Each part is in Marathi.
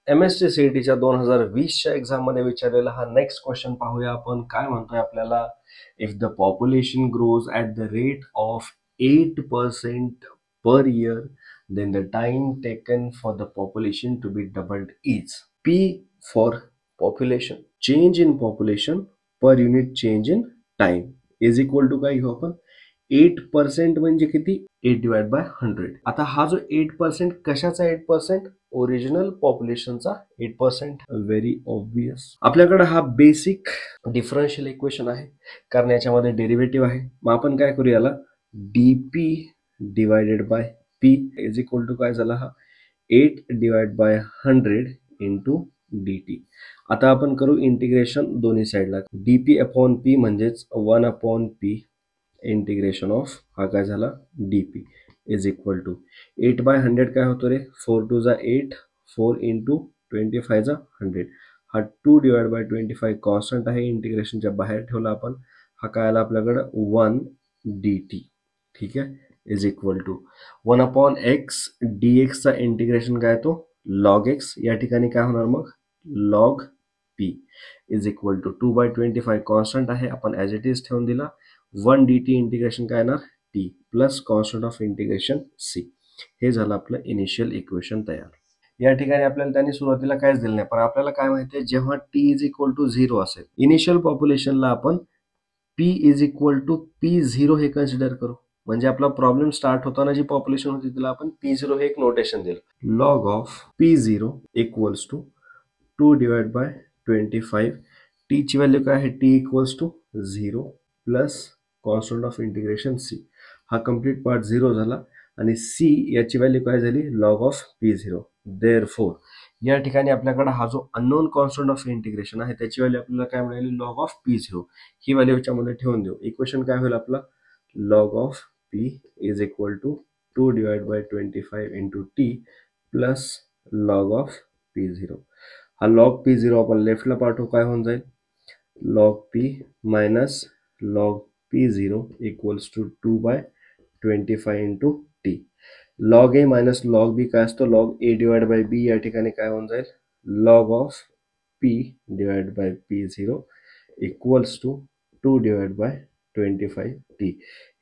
MSc CETच्या 2020च्या एक्झाम मध्ये विचारलेला हा नेक्स्ट क्वेश्चन पाहूया आपण. काय म्हणतोय आपल्याला, if the population grows at the rate of 8% per year, then the time taken for the population to be doubled is P for population. Change in population per unit change in time is equal to काय घेऊ आपण, 8% म्हणजे किती, 8 डिवाइड बाय 100. आता हा जो 8% कशाचा 8%, ओरिजिनल पॉप्युलेशनचा 8%. Very obvious. आपल्याकडे हा बेसिक डिफरन्शियल इक्वेशन आहे, कारण याच्यामध्ये डेरिव्हेटिव्ह आहे. मग आपण काय करू, याला DP divided by P is equal to काय झाला, हा 8 divide by 100 into D T. आता आपण करू इंटिग्रेशन दोन्ही साईडला. डीपी अपॉन पी म्हणजेच 1 अपॉन पी इंटिग्रेशन ऑफ हा काय झाला DP is equal to 8 by 100 काय होतो रे, 4 टू जा 8, 4 इंटू 25 जा 100. हा 2 डिवाइड बाय 25 कॉन्स्टंट आहे, इंटिग्रेशनच्या बाहेर ठेवला आपण. हा काय आला आपल्याकडे 1 डी टी. ठीक आहे, is equal to 1 upon x d एक्सचा इंटिग्रेशन काय तो लॉग एक्स. या ठिकाणी काय होणार मग, log P is equal to 2 by 25 constant आहे, आपण ॲज इट इज ठेवून दिला. 1 डी टी इंटिग्रेशन काय येणार, T plus constant of integration C. हे झालं आपलं इनिशियल इक्वेशन तयार. या ठिकाणी आपल्याला त्यांनी सुरुवातीला काहीच दिलं नाही, पण आपल्याला काय माहिती आहे, जेव्हा टी इज इक्वल टू 0 असेल, इनिशियल पॉप्युलेशनला आपण P is equal to P0 हे कन्सिडर करू. म्हणजे आपला प्रॉब्लेम स्टार्ट होताना जी पॉप्युलेशन होती तिला आपण P0 हे एक नोटेशन दिलं. Log of P0 equals to 2 divide by 25. T ची व्हॅल्यू काय आहे, T equals to 0 plus constant of integration C. हा कम्प्लीट पार्ट 0 झाला आणि सी याची व्हॅल्यू काय झाली, लॉग ऑफ P0. देअरफोर या ठिकाणी आपल्याकडे हा जो अननोन कॉन्स्टंट ऑफ इंटिग्रेशन आहे त्याची व्हॅल्यू आपल्याला काय मिळाली, log of P0. He value याच्यामध्ये ठेवून देऊ. इक्वेशन काय होईल आपला, log of P is equal to 2 divide by 25 into T plus log of P0. हा लॉग P0 आपण लेफ्टला पाठवू, काय होऊन जाईल, log P minus log P0 equals to 2 by 25 into T. Log A minus log B काय असतो, log A divide by B. या ठिकाणी काय होऊन जाईल, log of P divide by P0 equals to 2 divide by 25 T.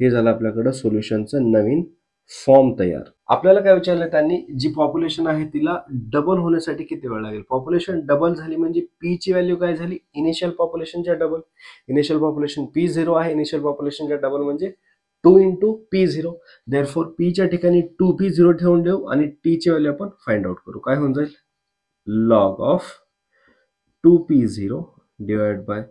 हे झालं आपल्याकडं सोल्युशनचं नवीन फॉर्म तयार. आपल्याला काय विचारलं त्यांनी, जी पॉप्युलेशन आहे तिला डबल होण्यासाठी किती वेळ लागेल. पॉप्युलेशन डबल झाली म्हणजे पी ची व्हॅल्यू काय झाली, इनिशियल पॉप्युलेशनच्या डबल. इनिशियल पॉप्युलेशन P0 आहे, इनिशियल पॉप्युलेशनच्या डबल म्हणजे 2 इंटू P0. देअरफोर पी च्या ठिकाणी 2P0 ठेवून देऊ आणि टी ची व्हॅल्यू आपण फाइंड आउट करू. काय होऊन जाईल, log of 2P0 divide by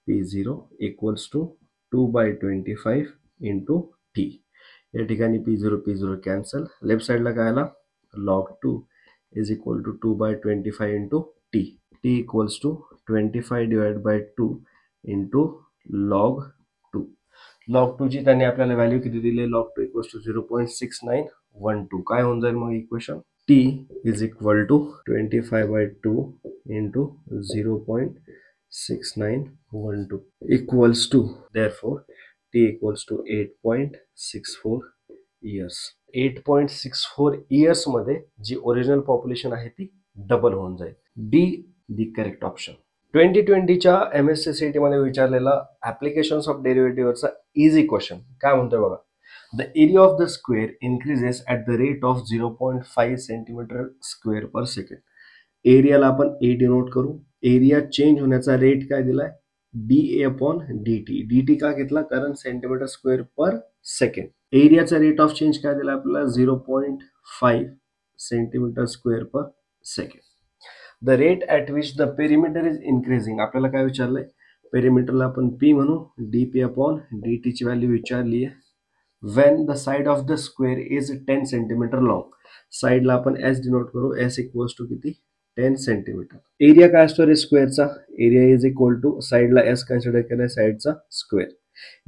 P0 equals to 2 by 25 into T. या ठिकाणी P0 कॅन्सल. लेफ्ट साइडला काय आला, log 2 is equal to 2 by 25 into T. T equals to 25 divide by 2 into log 2. Log 2 ची त्यांनी आपल्याला व्हॅल्यू किती दिली, लॉग 2 इक्वल्स टू 0.6912. काय होऊन जाईल मग equation, T is equal to 25 by 2 into 0.6912 equals to, therefore T equals to 8.64 years. 8.64 years मध्ये जी ओरिजिनल पॉप्युलेशन आहे ती डबल होऊन जाईल. D the correct option. 2020च्या MSc CET मध्ये विचारलेला ऍप्लिकेशन्स ऑफ डेरिव्हेटिव्हचा इझी क्वेश्चन काय म्हणतोय बघा. The area of the square increases at the rate of 0.5 centimetre square per second. एरियाला आपण ए डिनोट करू. एरिया चेंज होण्याचा रेट काय दिलाय, D upon D T. D T का घेतला, कारण सेंटीमीटर स्क्वेअर पर सेकंड. एरियाचा रेट ऑफ चेंज काय दिला आपल्याला, 0.5 centimetre square per second. The rate at which the perimeter is increasing. आपल्याला काय विचारलंय, पेरिमीटरला आपण पी म्हणू. D P upon D T ची व्हॅल्यू विचारली आहे. When the side of the square is 10 centimetre long. साइडला आपण एस डिनोट करू. एस इक्वल्स टू किती, 10 सेंटीमीटर. एरिया काय असतो रे स्क्वेअरचा, एरिया इज इक्वल टू साइडला एस कन्सिडर केलाय साइडचा स्क्वेअर.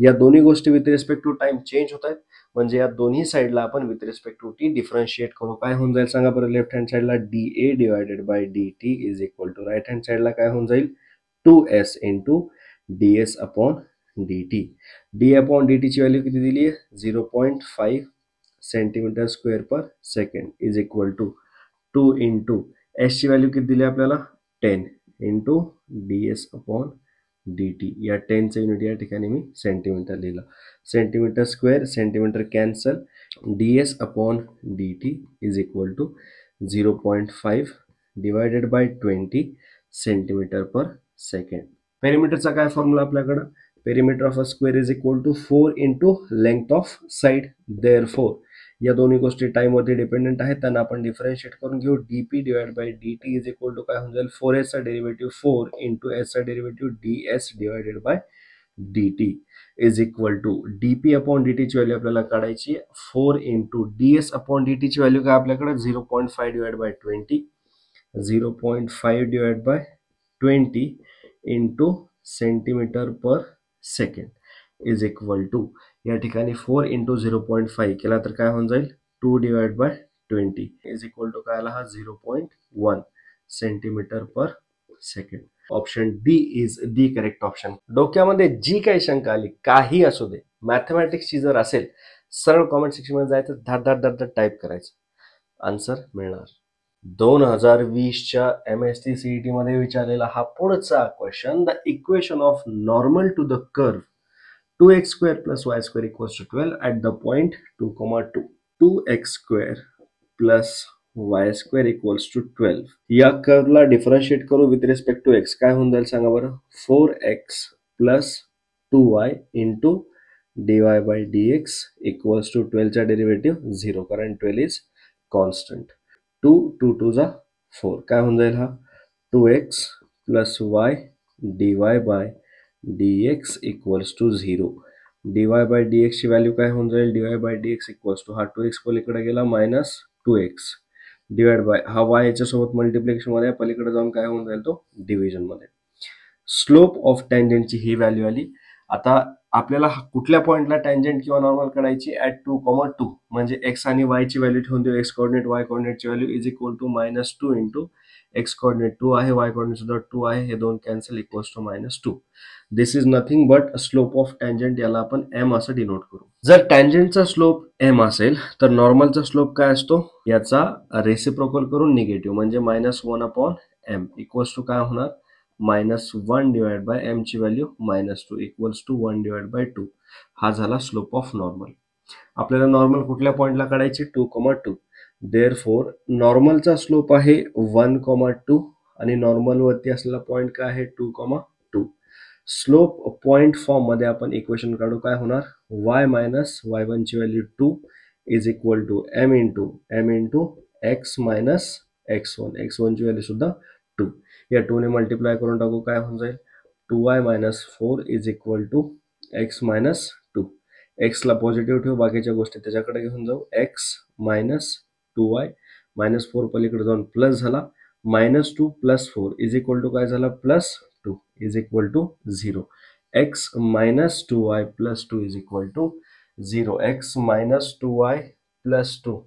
या दोन्ही गोष्टी with respect to time change होत आहेत, म्हणजे या दोन्ही साइडला आपण with respect to T differentiate करू. काय होऊन जाईल सांगा बरं, लेफ्ट हँड साइडला D A divided by D T is equal to, right hand साइडला काय होऊन जाईल, 2s into D S upon D T. D upon D टीची व्हॅल्यू किती दिली आहे, 0.5 centimetre square per second is equal to 2 into S ची व्हॅल्यू किती दिली आपल्याला 10 इंटू ds अपॉन dt. या 10चं युनिट या ठिकाणी मी सेंटीमीटर लिहिलं. Centimetre square centimetre cancel. ds upon dt is equal to 0.5 divided by 20 centimetre per second. पेरिमीटरचा काय फॉर्म्युला आपल्याकडं, perimeter of a square is equal to 4 into length of side. Therefore या दोन्ही गोष्टी टाइम वरती डिपेंडेंट आहेत, त्यांना आपण डिफरन्शिएट करून घेऊ. DP divide by DT is equal to काय होऊन जाईल 4s चा डेरिव्हेटिव्ह 4 इंटू s चा derivative ds divided by dt is equal to dp upon dt ची व्हॅल्यू आपल्याला काढायची 4 इंटू ds अपॉन dt ची व्हॅल्यू काय आपल्याकडे 0.5 divide by 20. 0.5 divide by 20 into centimetre per second is equal to या ठिकाणी 4 इंटू 0.5 केला तर काय होऊन जाईल 2 divide by 20 is equal to काय आला हा 0.1 centimetre per second. Option D is the correct option. डोक्यामध्ये जी काही शंका आली काही असू दे, मॅथमॅटिक्सची जर असेल, सरळ कॉमेंट सेक्शन मध्ये जायचं, धाड धाड धाड टाईप करायचं, आन्सर मिळणार. 2020च्या MSc CET मध्ये विचारलेला हा पुढचा question. The equation of normal to the curve 2x square plus y square equals to 12 at the point 2,2. 2x square plus y square equals to 12. या कर्वला डिफरन्शिएट करू विथ रिस्पेक्ट टू x. काय होऊन जाईल सांगा बरं 4x plus 2y into dy by dx equals to 12 चा डेरिव्हेटिव्ह 0 कारण 12 इज कॉन्स्टंट. 2 2 2 जा 4 काय होऊन जाईल हा 2x plus y dy by dx equals to 0. dy bye dx ची व्हॅल्यू काय होऊन जाईल dy bye dx equals to हा 2x पलीकडे गेला मायनस 2x डिवाइड बाय हा y याच्या सोबत मल्टिप्लिकेशन मध्ये पलीकडे जाऊन काय होऊन जाईल तो डिव्हिजन मध्ये. स्लोप ऑफ टँजंटची ही व्हॅल्यू आली. आता आपल्याला कुठल्या पॉइंटला टँजंट किंवा नॉर्मल काढायची ऍट 2,2 म्हणजे x आणि y ची व्हॅल्यू ठेवून देऊ. x कोऑर्डिनेट y कोऑर्डिनेट ची value is equal to -2 into x coordinate 2 आहे, y कोऑर्डिनेट सुद्धा 2 आहे, हे दोन cancel equals to -2. This is nothing but slope of tangent, याला आपण m असं डिनोट करू. जर टँजंटचा स्लोप m असेल तर नॉर्मलचा स्लोप काय असतो, याचा रेसिप्रोकल करून निगेटिव्ह म्हणजे -1 अपॉन m इक्वल्स टू काय होणार -1 डिवाइड बाय m ची value -2 equals to 1 divide by 2. हा झाला स्लोप ऑफ नॉर्मल. आपल्याला नॉर्मल कुठल्या पॉइंटला काढायची 2,2. देअरफॉर नॉर्मलचा स्लोप आहे 1,2 आणि नॉर्मल वरती असलेला पॉइंट काय आहे 2,2. स्लोप पॉइंट फॉर्म मध्ये आपण इक्वेशन काढू. काय होणार y मायनस y1 ची value 2 is equal to m into x minus x1. x1 ची व्हॅल्यू सुद्धा 2. या 2 ने मल्टिप्लाय करून टाकू. काय होऊन जाईल 2y minus 4 is equal to x minus 2. x ला पॉझिटिव्ह ठेवू, बाकीच्या गोष्टी त्याच्याकडे घेऊन जाऊ. x मायनस 2y -4 पलीकडे जाऊन प्लस झाला -2 प्लस 4 इज इक्वल टू काय झाला +2 is equal to 0. x minus 2y plus 2 is equal to 0. x minus 2y plus 2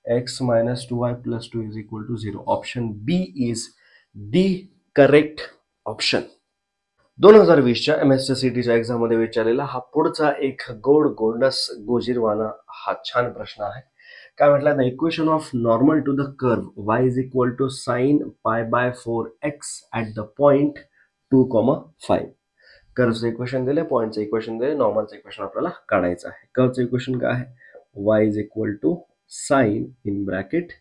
x minus 2y plus 2 is equal to 0. Option B is the correct option. 2020च्या MSc CETच्या एक्झाम मध्ये विचारलेला हा पुढचा एक गोंडस गोजीरवाना हा छान प्रश्न आहे. काय म्हटलं, the equation of normal to the curve y is equal to sine π/4x at the point 2,5. कर्वचं इक्वेशन दिले, पॉइंटचं इक्वेशन दिले, नॉर्मलचं इक्वेशन आपल्याला काढायचं आहे. कर्वचं इक्वेशन काय आहे y is equal to sine in bracket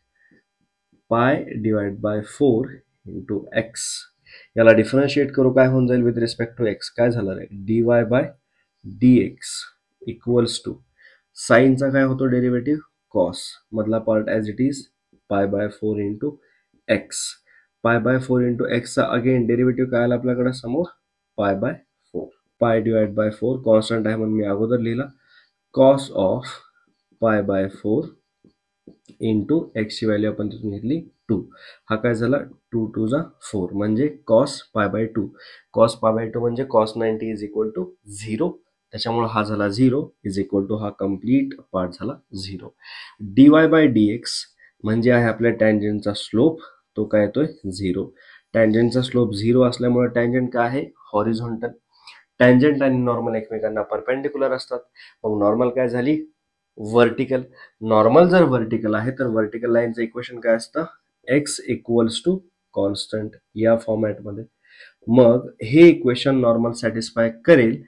π/4 into x. याला डिफरन्शिएट करू. काय होऊन जाईल विथ रिस्पेक्ट टू x. काय झालं रे dy bye dx equals to साइनचा काय होतो डेरिव्हेटिव्ह कॉस मधला part as it is π/4 into x. π/4 into x चा अगेन डेरिव्हेटिव्ह काय आला आपल्याकडे समोर π/4. पाय डिवाइड बाय 4 कॉन्स्टंट आहे म्हणून मी अगोदर लिहिला. कॉस ऑफ π/4 इंटू x ची व्हॅल्यू आपण तिथून घेतली 2. हा काय झाला 2 2 जा 4 म्हणजे cos π/2. cos π/2 म्हणजे cos 90 इज इक्वल टू 0. त्याच्यामुळे हा झाला 0 इज इक्वल टू हा कंप्लीट पार्ट झाला 0. dy बाय dx म्हणजे आहे आपल्या टँजंटचा स्लोप, तो काय येतोय 0. टँजंटचा स्लोप 0 असल्यामुळे टँजंट काय आहे हॉरिझॉन्टल. टँजंट आणि नॉर्मल एकमेकांना परपेंडिक्युलर असतात. मग नॉर्मल काय झाली व्हर्टिकल. नॉर्मल जर व्हर्टिकल आहे तर व्हर्टिकल लाईनचं इक्वेशन काय असतं एक्स इक्वल्स टू कॉन्स्टंट या फॉर्मॅटमध्ये. मग हे इक्वेशन नॉर्मल सॅटिस्फाय करेल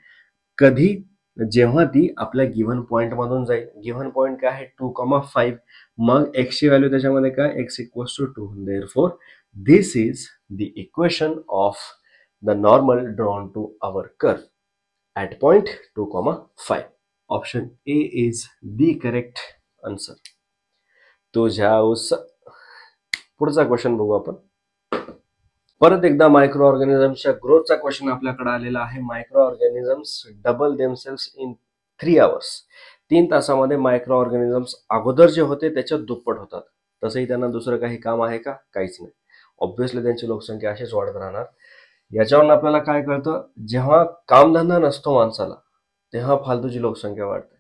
कधी, जेव्हा ती आपल्या गिव्हन पॉइंट मधून जाईल. गिव्हन पॉइंट काय आहे 2,5. मग x ची व्हॅल्यू त्याच्यामध्ये काय x equals to 2. Therefore this is the equation of the normal drawn to our curve at point 2,5. Option A is the correct answer. तुझ्या पुढचा क्वेश्चन बघू आपण. परत एकदा मायक्रो ऑर्गॅनिझम्सच्या ग्रोथचा क्वेश्चन आपल्याकडे आलेला आहे. Micro organisms double themselves in 3 hours. 3 तासामध्ये मायक्रो ऑर्गॅनिझम्स अगोदर जे होते त्याच्यात दुप्पट होतात. तसंही त्यांना दुसरं काही काम आहे का? काहीच नाही. ऑब्व्हियसली त्यांची लोकसंख्या अशीच वाढत राहणार. याच्यावरून आपल्याला काय कळतं, जेव्हा कामधंदा नसतो माणसाला तेव्हा फालतूची लोकसंख्या वाढते.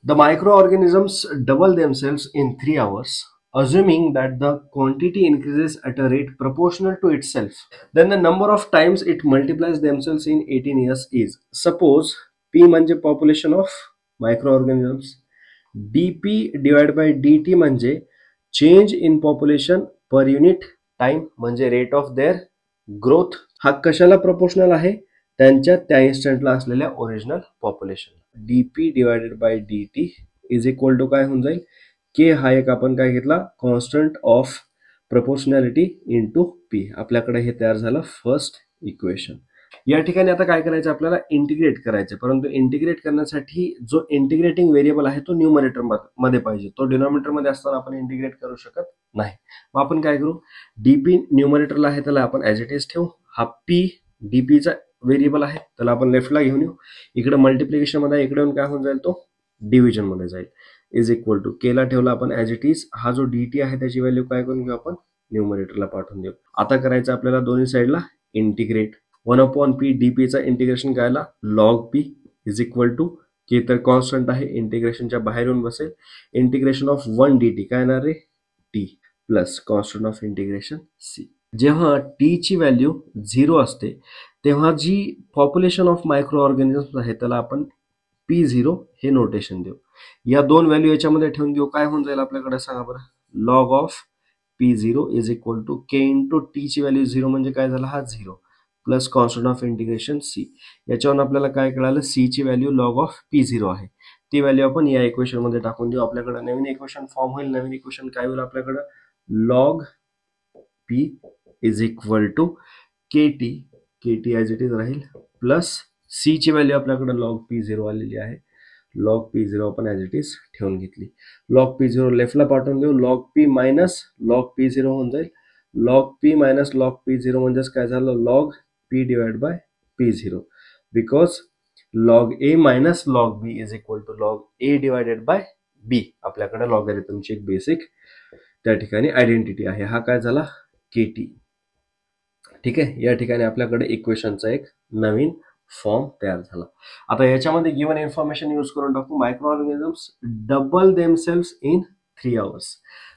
The microorganisms double themselves in 3 hours, assuming that the quantity increases at a rate proportional to itself. Then the number of times it multiplies themselves in 18 years is. Suppose P म्हणजे population of microorganisms, dP divided by dt म्हणजे change in population per unit time म्हणजे rate of their growth. हा कशाला प्रोपोर्शनल आहे? त्यांच्या त्या इन्स्टंटला असलेल्या original population. dp divided by dt is equal to काय होऊन जाईल, के हा एक आपण काय घेतला constant of proportionality into P. आपल्याकडे हे तयार झालं फर्स्ट इक्वेशन. या ठिकाणी आता काय करायचं, आपल्याला इंटिग्रेट करायचं. परंतु इंटिग्रेट करण्यासाठी जो इंटिग्रेटिंग व्हेरिएबल आहे तो न्यूमरेटर मध्ये पाहिजे. तो डिनॉमिनेटर मध्ये असताना आपण इंटिग्रेट करू शकत नाही. मग आपण काय करू, डीपी न्यूमरेटरला आहे त्याला आपण ऍज इट इज ठेवू. हा पी डीपीचा व्हेरिएबल आहे त्याला आपण लेफ्टला घेऊन येऊ. इकडे मल्टिप्लिकेशन मध्ये इकडे काय होऊन जाईल, तो डिव्हिजन मध्ये जाईल. इज इक्वल टू केला ठेवला आपण ऍज इट इज. हा जो डीटी आहे त्याची व्हॅल्यू काय करून घेऊ आपण, न्यूमरेटरला पाठवून देऊ. आता करायचं आपल्याला दोन्ही साईडला इंटिग्रेट. 1/p डीपीचा इंटिग्रेशन करायला log P is equal to K तर कॉन्स्टंट आहे इंटिग्रेशनच्या बाहेर येऊन बसेल. इंटिग्रेशन ऑफ 1 dt काय येणार रे, T plus constant of integration C. जेव्हा टी ची व्हॅल्यू 0 असते तेव्हा जी पॉप्युलेशन ऑफ मायक्रो ऑर्गॅनिझम्स आहे त्याला आपण P0 हे नोटेशन देऊ. या दोन व्हॅल्यू याच्यामध्ये ठेवून घेऊ. काय होऊन जाईल आपल्याकडे सांगा बरं, log of P0 is equal to K into T ची व्हॅल्यू 0 म्हणजे काय झाला हा 0 plus constant of integration C. याच्यावरून आपल्याला काय कळालं, सी ची व्हॅल्यू लॉग ऑफ P0 आहे. ती व्हॅल्यू आपण या इक्वेशन मध्ये टाकून देऊ. आपल्याकडे नवीन इक्वेशन फॉर्म होईल. नवीन इक्वेशन काय होईल आपल्याकडे, log P is equal to KT, KT as it is राहील प्लस सी ची व्हॅल्यू आपल्याकडे लॉग P0 आलेली आहे. लॉग P0 आपण ॲज इट इज ठेवून घेतली. लॉग P0 लेफ्टला पाठवून देऊ. Log P minus log P0 होऊन जाईल. Log P minus log P0 म्हणजेच काय झालं, log P divide by P0 because log A minus log B is equal to log A divided by B. आपल्याकडे लॉगॅरिथमची एक बेसिक त्या ठिकाणी आयडेंटिटी आहे. हा काय झाला KT. ठीक आहे, या ठिकाणी आपल्याकडे इक्वेशनचा एक नवीन फॉर्म तयार झाला. आता याच्यामध्ये गिवन इन्फॉर्मेशन यूज करून टाकू. Micro organisms double themselves in 3 hours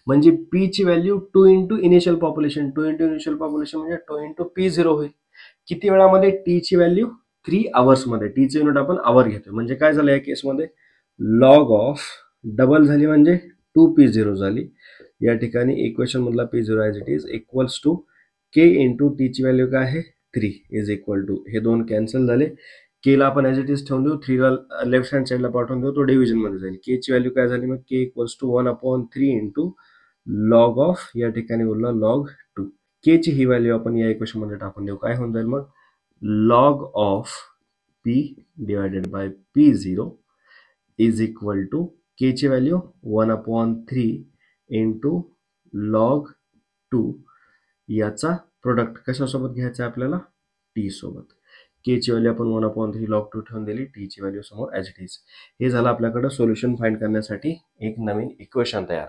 म्हणजे पी ची value 2 into initial population. 2 into initial population म्हणजे 2 इंटू P0 होईल. किती वेळामध्ये, टी ची व्हॅल्यू 3 hours मध्ये. टीचे युनिट आपण आवर घेतो म्हणजे काय झालं या केसमध्ये, लॉग ऑफ डबल झाली म्हणजे 2P0 झाली. या ठिकाणी इक्वेशन मधला P0 as it is equals to K into T ची व्हॅल्यू काय आहे 3 इज इक्वल टू, हे दोन कॅन्सल झाले. केला आपण ॲज इट इज ठेवून देऊ. 3 ला लेफ्ट हँड साईडला पाठवून देऊ, तो डिव्हिजन मध्ये जाईल. के ची व्हॅल्यू काय झाली मग, k equals to 1/3 into log of या ठिकाणी बोलला लॉग 2. के ची ही व्हॅल्यू आपण या इक्वेशन मध्ये टाकून देऊ. काय होऊन जाईल मग, log of P divided by P0 is equal to k ची व्हॅल्यू 1/3 इंटू लॉग 2 याचा प्रोडक्ट कशासोबत घ्यायचा आपल्याला, टी सोबत. के ची व्हॅल्यू आपण 1/3 लॉग 2 ठेवून दिली, टी ची व्हॅल्यू समोर ॲज इट इज. हे झालं आपल्याकडे सोल्युशन फाइंड करण्यासाठी एक नवीन इक्वेशन तयार.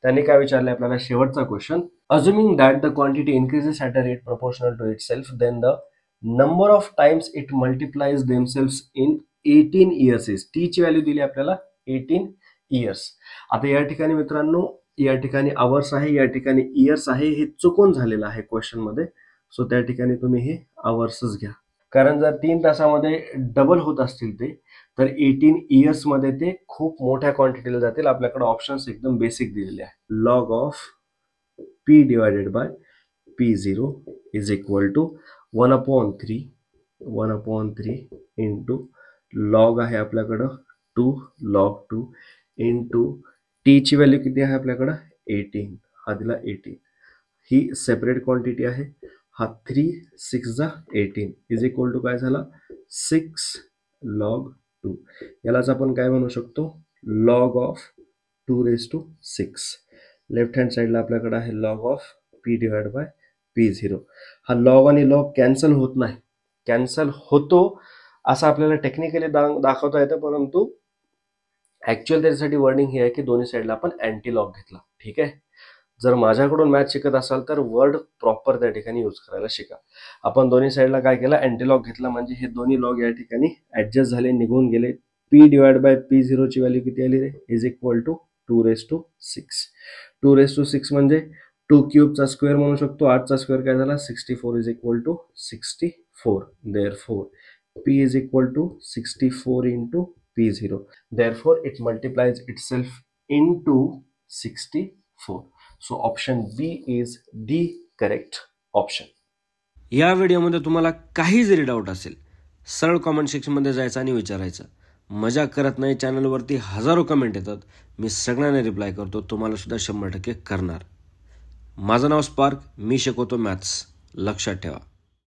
त्यांनी काय विचारले आपल्याला, शेवटचा question, assuming that the quantity increases at a rate proportional to itself then the number of times it multiplies themselves in 18 years is. T ची व्हॅल्यू दिली आपल्याला 18 years. आता या ठिकाणी मित्रांनो, या ठिकाणी आवर्स आहे, या ठिकाणी इयर्स आहे. हे चुकून झालेलं आहे क्वेश्चन मध्ये. सो त्या ठिकाणी तुम्ही हे आवर्सच घ्या, कारण जर 3 तासामध्ये डबल होत असतील ते, तर 18 इयर्समध्ये ते खूप मोठ्या क्वांटिटीला जातील. आपल्याकडे ऑप्शन्स एकदम बेसिक दिलेले आहे. Log of P divided by P0 is equal to 1/3 into log आहे आपल्याकडं 2 log 2 इंटू टी ची व्हॅल्यू किती आहे आपल्याकडं 18. हा दिला 18. ही सेपरेट क्वांटिटी आहे. हा 3 6 जा 18 इज इक्वल टू काय झाला 6 log 2. यालाच आपण काय म्हणू शकतो लॉग ऑफ 2⁶. लेफ्ट हँड साइडला आपल्याकडे आहे log of P divide by P0. हा लॉग आणि लॉग कॅन्सल होत नाही, कॅन्सल होतो असं आपल्याला टेक्निकली दाखवता येतं, परंतु ऍक्च्युअल त्याच्यासाठी वर्डिंग ही आहे की दोन्ही साईडला आपण अँटी लॉग घेतला. ठीक आहे. जर माझ्याकडून मॅथ शिकत असाल तर वर्ड प्रॉपर त्या ठिकाणी यूज करायला शिका. आपण दोन्ही साईडला काय केलं अँटी लॉग घेतला, म्हणजे हे दोन्ही लॉग या ठिकाणी ऍडजस्ट झाले, निघून गेले. P डिवाइड बाय P0 ची व्हॅल्यू किती आली रे इज इक्वल टू 2⁶. 2⁶ म्हणजे 2 क्यूबचा स्क्वेअर म्हणू शकतो. 8चा स्क्वेअर काय झाला 64 is equal to 64. Therefore P is equal to 64 into P0. Therefore it multiplies itself into 64. So option B is the correct option. या व्हिडिओमध्ये तुम्हाला काही जरी डाऊट असेल सरळ कमेंट सेक्शनमध्ये जायचं आणि विचारायचं. मजा करत नाही, चॅनलवरती हजारो कमेंट येतात, मी सगळ्यांना रिप्लाय करतो, तुम्हाला सुद्धा 100% करणार. माझं नाव स्पार्क, मी शिकवतो मॅथ्स, लक्षात ठेवा.